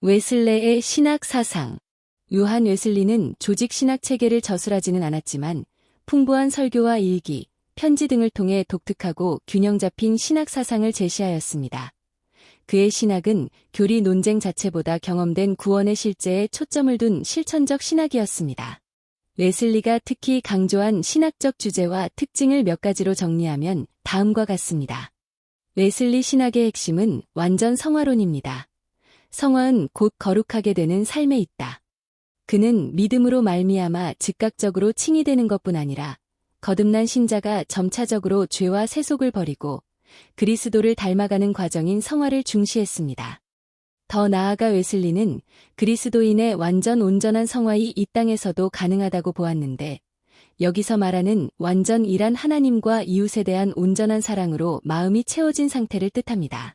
웨슬레의 신학 사상. 요한 웨슬리는 조직 신학 체계를 저술하지는 않았지만 풍부한 설교와 일기, 편지 등을 통해 독특하고 균형 잡힌 신학 사상을 제시하였습니다. 그의 신학은 교리 논쟁 자체보다 경험된 구원의 실제에 초점을 둔 실천적 신학이었습니다. 웨슬리가 특히 강조한 신학적 주제와 특징을 몇 가지로 정리하면 다음과 같습니다. 웨슬리 신학의 핵심은 완전 성화론입니다. 성화는 곧 거룩하게 되는 삶에 있다. 그는 믿음으로 말미암아 즉각적으로 칭이 되는 것뿐 아니라 거듭난 신자가 점차적으로 죄와 세속을 버리고 그리스도를 닮아가는 과정인 성화를 중시했습니다. 더 나아가 웨슬리는 그리스도인의 완전 온전한 성화이 이 땅에서도 가능하다고 보았는데, 여기서 말하는 완전이란 하나님과 이웃에 대한 온전한 사랑으로 마음이 채워진 상태를 뜻합니다.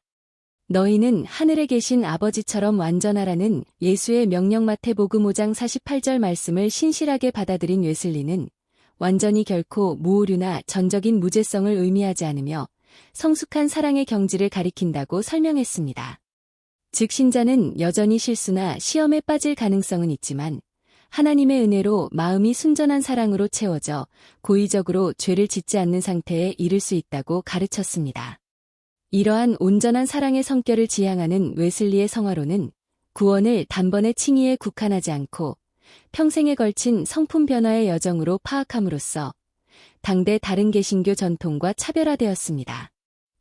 너희는 하늘에 계신 아버지처럼 완전하라는 예수의 명령 마태복음 5장 48절 말씀을 신실하게 받아들인 웨슬리는 완전히 결코 무오류나 전적인 무죄성을 의미하지 않으며 성숙한 사랑의 경지를 가리킨다고 설명했습니다. 즉 신자는 여전히 실수나 시험에 빠질 가능성은 있지만 하나님의 은혜로 마음이 순전한 사랑으로 채워져 고의적으로 죄를 짓지 않는 상태에 이를 수 있다고 가르쳤습니다. 이러한 온전한 사랑의 성결을 지향하는 웨슬리의 성화론은 구원을 단번에 칭의에 국한하지 않고 평생에 걸친 성품 변화의 여정으로 파악함으로써 당대 다른 개신교 전통과 차별화되었습니다.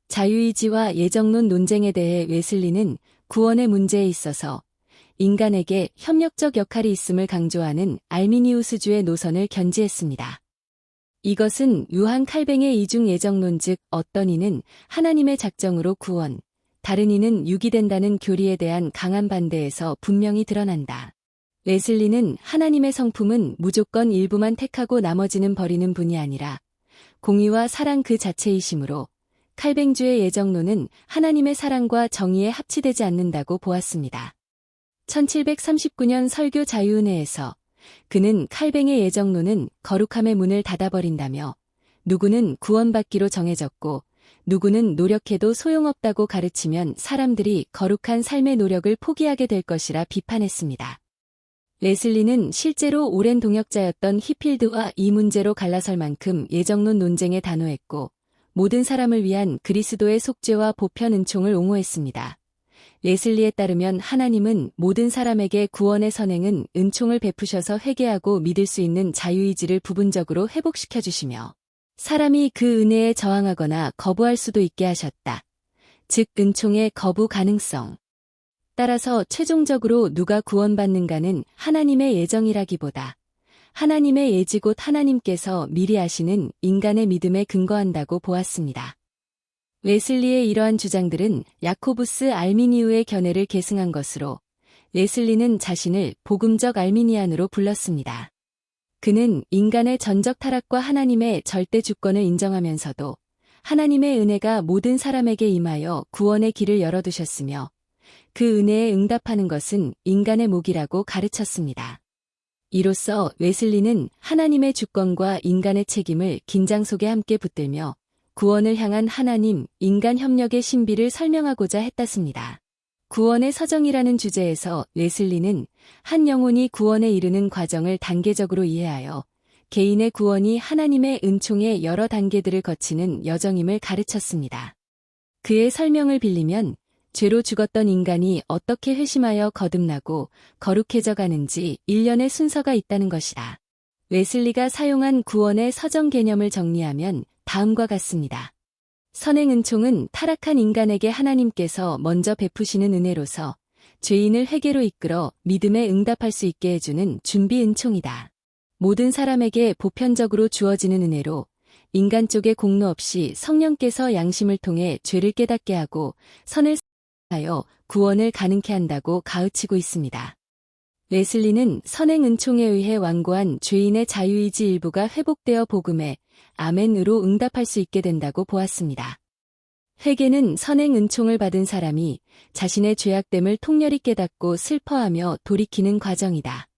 자유의지와 예정론 논쟁에 대해 웨슬리는 구원의 문제에 있어서 인간에게 협력적 역할이 있음을 강조하는 알미니우스주의 노선을 견지했습니다. 이것은 요한 칼뱅의 이중 예정론, 즉 어떤 이는 하나님의 작정으로 구원, 다른 이는 유기된다는 교리에 대한 강한 반대에서 분명히 드러난다. 웨슬리는 하나님의 성품은 무조건 일부만 택하고 나머지는 버리는 분이 아니라 공의와 사랑 그 자체이시므로 칼뱅주의 예정론은 하나님의 사랑과 정의에 합치되지 않는다고 보았습니다. 1739년 설교 자유은혜에서 그는 칼뱅의 예정론은 거룩함의 문을 닫아버린다며 누구는 구원받기로 정해졌고 누구는 노력해도 소용없다고 가르치면 사람들이 거룩한 삶의 노력을 포기하게 될 것이라 비판했습니다. 웨슬리는 실제로 오랜 동역자였던 히필드와 이 문제로 갈라설 만큼 예정론 논쟁에 단호했고 모든 사람을 위한 그리스도의 속죄와 보편 은총을 옹호했습니다. 웨슬리에 따르면 하나님은 모든 사람에게 구원의 선행은 은총을 베푸셔서 회개하고 믿을 수 있는 자유의지를 부분적으로 회복시켜 주시며 사람이 그 은혜에 저항하거나 거부할 수도 있게 하셨다. 즉 은총의 거부 가능성. 따라서 최종적으로 누가 구원받는가는 하나님의 예정이라기보다 하나님의 예지 곧 하나님께서 미리 아시는 인간의 믿음에 근거한다고 보았습니다. 웨슬리의 이러한 주장들은 야코부스 알미니우의 견해를 계승한 것으로 웨슬리는 자신을 복음적 알미니안으로 불렀습니다. 그는 인간의 전적 타락과 하나님의 절대 주권을 인정하면서도 하나님의 은혜가 모든 사람에게 임하여 구원의 길을 열어두셨으며 그 은혜에 응답하는 것은 인간의 몫이라고 가르쳤습니다. 이로써 웨슬리는 하나님의 주권과 인간의 책임을 긴장 속에 함께 붙들며 구원을 향한 하나님, 인간 협력의 신비를 설명하고자 했다습니다. 구원의 서정이라는 주제에서 웨슬리는 한 영혼이 구원에 이르는 과정을 단계적으로 이해하여 개인의 구원이 하나님의 은총의 여러 단계들을 거치는 여정임을 가르쳤습니다. 그의 설명을 빌리면 죄로 죽었던 인간이 어떻게 회심하여 거듭나고 거룩해져 가는지 일련의 순서가 있다는 것이다. 웨슬리가 사용한 구원의 서정 개념을 정리하면 다음과 같습니다. 선행 은총은 타락한 인간에게 하나님께서 먼저 베푸시는 은혜로서 죄인을 회개로 이끌어 믿음에 응답할 수 있게 해주는 준비 은총이다. 모든 사람에게 보편적으로 주어지는 은혜로 인간 쪽에 공로 없이 성령께서 양심을 통해 죄를 깨닫게 하고 선을 하여 구원을 가능케 한다고 가르치고 있습니다. 웨슬리는 선행 은총에 의해 완고한 죄인의 자유의지 일부가 회복되어 복음에 아멘으로 응답할 수 있게 된다고 보았습니다. 회개는 선행 은총을 받은 사람이 자신의 죄악됨을 통렬히 깨닫고 슬퍼하며 돌이키는 과정이다.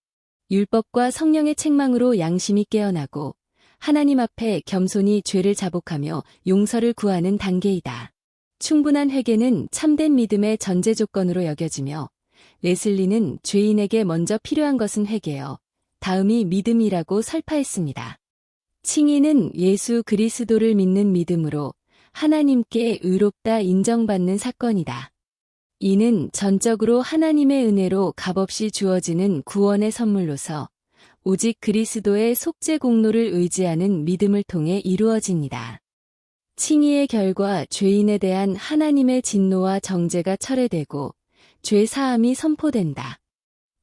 율법과 성령의 책망으로 양심이 깨어나고 하나님 앞에 겸손히 죄를 자복하며 용서를 구하는 단계이다. 충분한 회개는 참된 믿음의 전제 조건으로 여겨지며 웨슬리는 죄인에게 먼저 필요한 것은 회개요, 다음이 믿음이라고 설파했습니다. 칭의는 예수 그리스도를 믿는 믿음으로 하나님께 의롭다 인정받는 사건이다. 이는 전적으로 하나님의 은혜로 값없이 주어지는 구원의 선물로서 오직 그리스도의 속죄 공로를 의지하는 믿음을 통해 이루어집니다. 칭의의 결과 죄인에 대한 하나님의 진노와 정죄가 철회되고 죄 사함이 선포된다.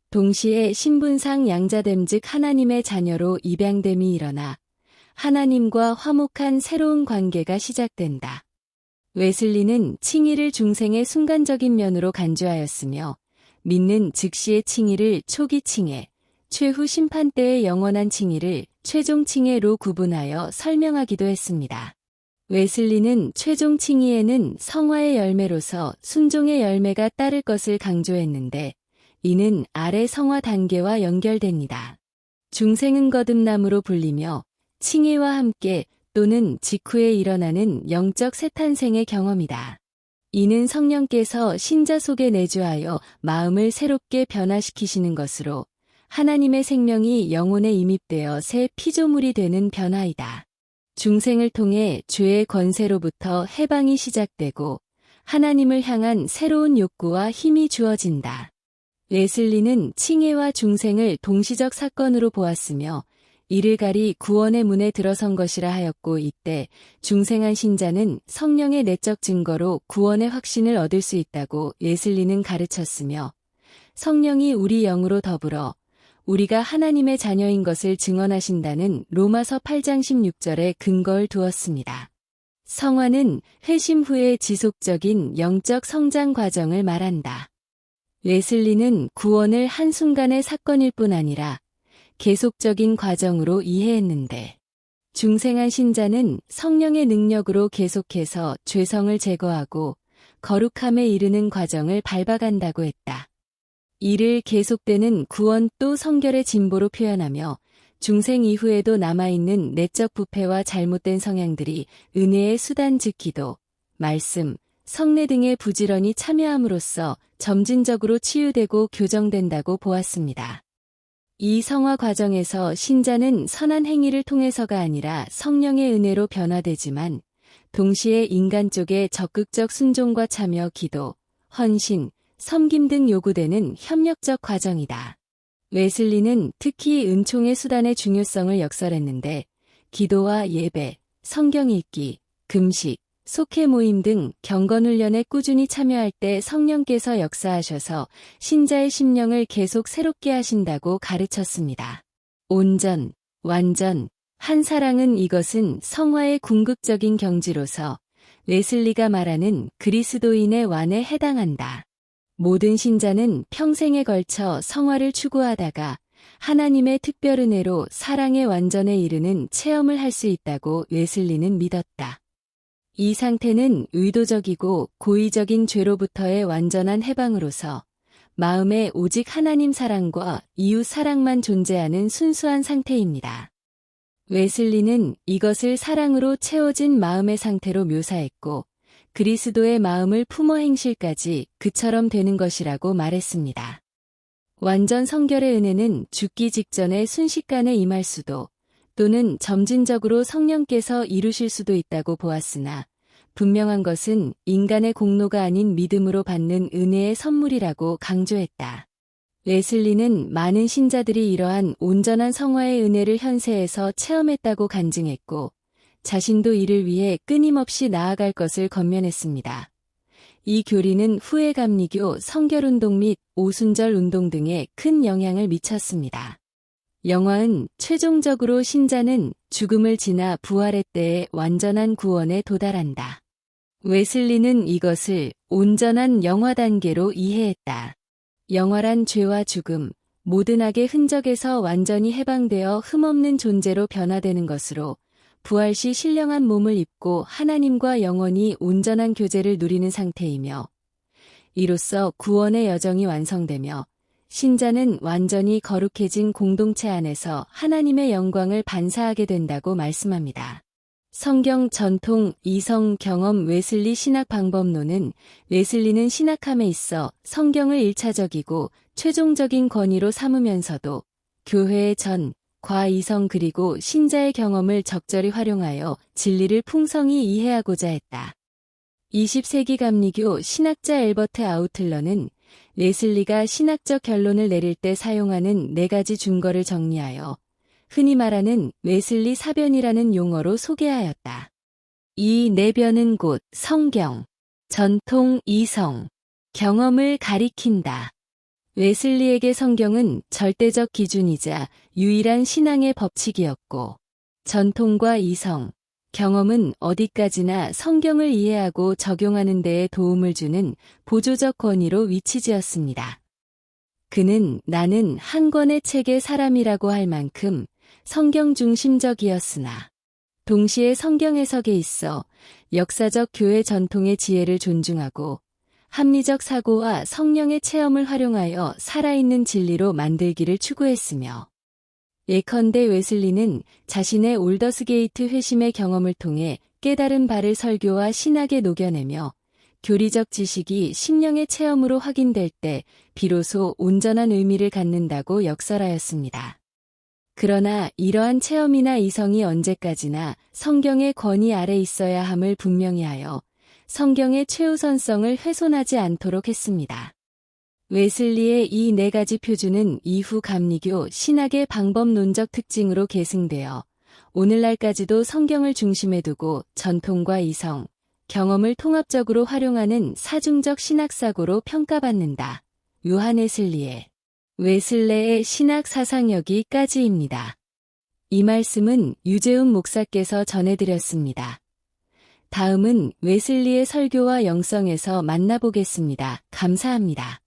동시에 신분상 양자됨 즉 하나님의 자녀로 입양됨이 일어나 하나님과 화목한 새로운 관계가 시작된다. 웨슬리는 칭의를 중생의 순간적인 면으로 간주하였으며 믿는 즉시의 칭의를 초기 칭의, 최후 심판 때의 영원한 칭의를 최종 칭의로 구분하여 설명하기도 했습니다. 웨슬리는 최종 칭의에는 성화의 열매로서 순종의 열매가 따를 것을 강조했는데 이는 아래 성화 단계와 연결됩니다. 중생은 거듭남으로 불리며 칭의와 함께 또는 직후에 일어나는 영적 새탄생의 경험이다. 이는 성령께서 신자 속에 내주하여 마음을 새롭게 변화시키시는 것으로 하나님의 생명이 영혼에 임입되어 새 피조물이 되는 변화이다. 중생을 통해 죄의 권세로부터 해방이 시작되고 하나님을 향한 새로운 욕구와 힘이 주어진다. 웨슬리는 칭의와 중생을 동시적 사건으로 보았으며 이를 가리 구원의 문에 들어선 것이라 하였고 이때 중생한 신자는 성령의 내적 증거로 구원의 확신을 얻을 수 있다고 웨슬리는 가르쳤으며 성령이 우리 영으로 더불어 우리가 하나님의 자녀인 것을 증언하신다는 로마서 8장 16절에 근거를 두었습니다. 성화는 회심 후의 지속적인 영적 성장 과정을 말한다. 웨슬리는 구원을 한순간의 사건일 뿐 아니라 계속적인 과정으로 이해했는데 중생한 신자는 성령의 능력으로 계속해서 죄성을 제거하고 거룩함에 이르는 과정을 밟아간다고 했다. 이를 계속되는 구원 또 성결의 진보로 표현하며 중생 이후에도 남아있는 내적 부패와 잘못된 성향들이 은혜의 수단 즉 기도, 말씀, 성례 등에 부지런히 참여함으로써 점진적으로 치유되고 교정된다고 보았습니다. 이 성화 과정에서 신자는 선한 행위를 통해서가 아니라 성령의 은혜로 변화되지만 동시에 인간 쪽의 적극적 순종과 참여, 기도, 헌신, 섬김 등 요구되는 협력적 과정이다. 웨슬리는 특히 은총의 수단의 중요성을 역설했는데 기도와 예배, 성경 읽기, 금식, 속회 모임 등 경건훈련에 꾸준히 참여할 때 성령께서 역사하셔서 신자의 심령을 계속 새롭게 하신다고 가르쳤습니다. 온전, 완전, 한사랑은 이것은 성화의 궁극적인 경지로서 웨슬리가 말하는 그리스도인의 완에 해당한다. 모든 신자는 평생에 걸쳐 성화를 추구하다가 하나님의 특별 은혜로 사랑의 완전에 이르는 체험을 할 수 있다고 웨슬리는 믿었다. 이 상태는 의도적이고 고의적인 죄로부터의 완전한 해방으로서 마음에 오직 하나님 사랑과 이웃 사랑만 존재하는 순수한 상태입니다. 웨슬리는 이것을 사랑으로 채워진 마음의 상태로 묘사했고 그리스도의 마음을 품어 행실까지 그처럼 되는 것이라고 말했습니다. 완전 성결의 은혜는 죽기 직전에 순식간에 임할 수도 또는 점진적으로 성령께서 이루실 수도 있다고 보았으나 분명한 것은 인간의 공로가 아닌 믿음으로 받는 은혜의 선물이라고 강조했다. 웨슬리는 많은 신자들이 이러한 온전한 성화의 은혜를 현세에서 체험했다고 간증했고 자신도 이를 위해 끊임없이 나아갈 것을 권면했습니다. 이 교리는 후에 감리교, 성결운동 및 오순절 운동 등에 큰 영향을 미쳤습니다. 영화은 최종적으로 신자는 죽음을 지나 부활의 때에 완전한 구원에 도달한다. 웨슬리는 이것을 온전한 영화 단계로 이해했다. 영화란 죄와 죽음, 모든 악의 흔적에서 완전히 해방되어 흠없는 존재로 변화되는 것으로 부활 시 신령한 몸을 입고 하나님과 영원히 온전한 교제를 누리는 상태이며 이로써 구원의 여정이 완성되며 신자는 완전히 거룩해진 공동체 안에서 하나님의 영광을 반사하게 된다고 말씀합니다. 성경 전통 이성 경험 웨슬리 신학 방법론은 웨슬리는 신학함에 있어 성경을 일차적이고 최종적인 권위로 삼으면서도 교회의 전, 과 이성 그리고 신자의 경험을 적절히 활용하여 진리를 풍성히 이해하고자 했다. 20세기 감리교 신학자 엘버트 아우틀러는 웨슬리가 신학적 결론을 내릴 때 사용하는 4가지 준거를 정리하여 흔히 말하는 웨슬리 사변이라는 용어로 소개하였다. 이 4변은 곧 성경, 전통, 이성, 경험을 가리킨다. 웨슬리에게 성경은 절대적 기준이자 유일한 신앙의 법칙이었고, 전통과 이성, 경험은 어디까지나 성경을 이해하고 적용하는 데에 도움을 주는 보조적 권위로 위치지었습니다. 그는 나는 한 권의 책의 사람이라고 할 만큼 성경 중심적이었으나 동시에 성경 해석에 있어 역사적 교회 전통의 지혜를 존중하고 합리적 사고와 성령의 체험을 활용하여 살아있는 진리로 만들기를 추구했으며 예컨대 웨슬리는 자신의 올더스게이트 회심의 경험을 통해 깨달은 바를 설교와 신학에 녹여내며 교리적 지식이 심령의 체험으로 확인될 때 비로소 온전한 의미를 갖는다고 역설하였습니다. 그러나 이러한 체험이나 이성이 언제까지나 성경의 권위 아래 있어야 함을 분명히 하여 성경의 최우선성을 훼손하지 않도록 했습니다. 웨슬리의 이 4가지 표준은 이후 감리교 신학의 방법론적 특징으로 계승되어 오늘날까지도 성경을 중심에 두고 전통과 이성, 경험을 통합적으로 활용하는 사중적 신학사고로 평가받는다. 요한 웨슬리의 웨슬레의 신학 사상 여기까지입니다. 이 말씀은 유재훈 목사께서 전해드렸습니다. 다음은 웨슬리의 설교와 영성에서 만나보겠습니다. 감사합니다.